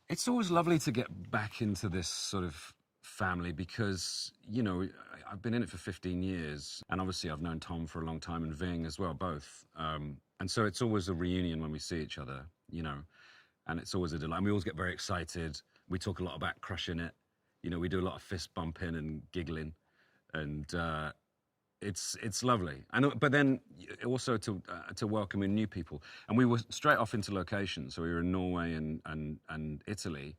It's always lovely to get back into this sort of family because, you know, I've been in it for 15 years and obviously I've known Tom for a long time and Ving as well, both. And so it's always a reunion when we see each other, you know, and it's always a delight. And we always get very excited. We talk a lot about crushing it. You know, we do a lot of fist bumping and giggling and it's lovely. And but then also to welcome in new people. And we were straight off into location. So we were in Norway and Italy.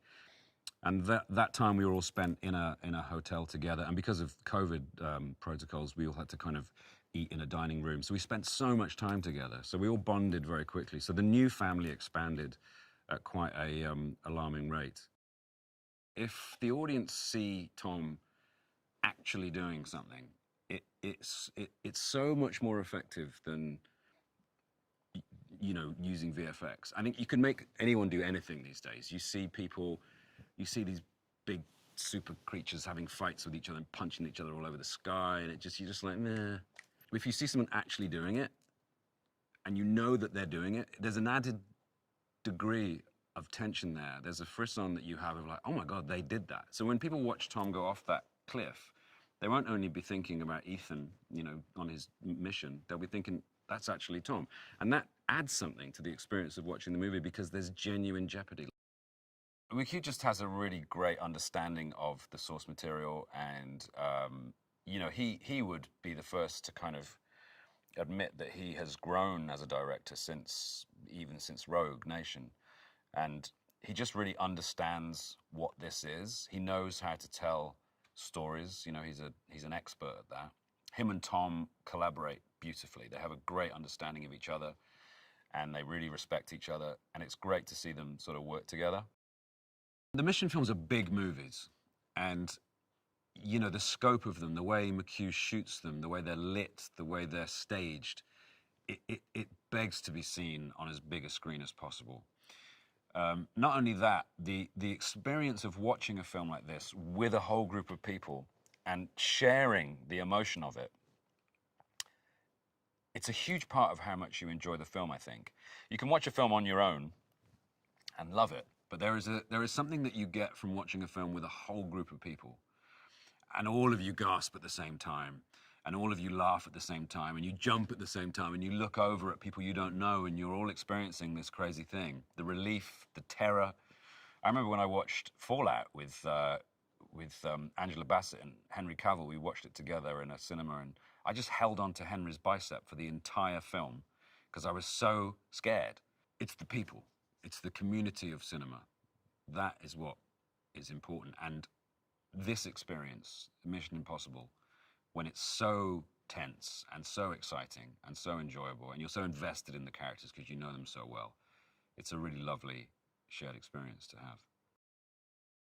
And that time we were all spent in a hotel together. And because of COVID protocols, we all had to kind of eat in a dining room. So we spent so much time together. So we all bonded very quickly. So the new family expanded at quite a alarming rate. If the audience see Tom actually doing something, it's so much more effective than you know using VFX. I think you can make anyone do anything these days. You see people, you see these big super creatures having fights with each other and punching each other all over the sky, and you're just like, meh. If you see someone actually doing it, and you know that they're doing it, there's an added degree of tension there. There's a frisson that you have of like, oh my God, they did that. So when people watch Tom go off that cliff, they won't only be thinking about Ethan, you know, on his mission. They'll be thinking, that's actually Tom. And that adds something to the experience of watching the movie because there's genuine jeopardy. McHugh just has a really great understanding of the source material, and you know, he would be the first to kind of admit that he has grown as a director since Rogue Nation, and he just really understands what this is. He knows how to tell stories. You know, he's an expert at that. Him and Tom collaborate beautifully. They have a great understanding of each other, and they really respect each other. And it's great to see them sort of work together. The Mission films are big movies, and you know the scope of them, the way McHugh shoots them, the way they're lit, the way they're staged. It begs to be seen on as big a screen as possible. Not only that, the experience of watching a film like this with a whole group of people and sharing the emotion of it, it's a huge part of how much you enjoy the film, I think. You can watch a film on your own and love it, but there is something that you get from watching a film with a whole group of people, and all of you gasp at the same time, and all of you laugh at the same time, and you jump at the same time, and you look over at people you don't know, and you're all experiencing this crazy thing. The relief, the terror. I remember when I watched Fallout with Angela Bassett and Henry Cavill. We watched it together in a cinema, and I just held on to Henry's bicep for the entire film because I was so scared. It's the people. It's the community of cinema. That is what is important. And this experience, Mission Impossible, when it's so tense and so exciting and so enjoyable, and you're so invested in the characters because you know them so well, it's a really lovely shared experience to have.